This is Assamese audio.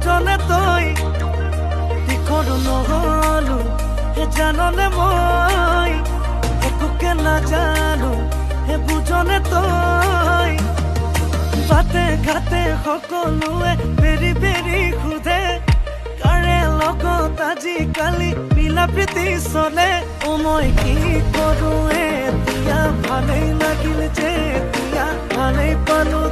বুজনে তই তীখৰ নহলো হে জাননে মই একোকে নাজানো হে বুজনে তই বাটে ঘাটে সকলোৱে বেৰি বেৰি সোধে কাৰে লগত আজিকালি মিলা প্ৰীতি চলে মই কি কৰোঁ এতিয়া ভালেই লাগিল যে এতিয়া ভালেই পালো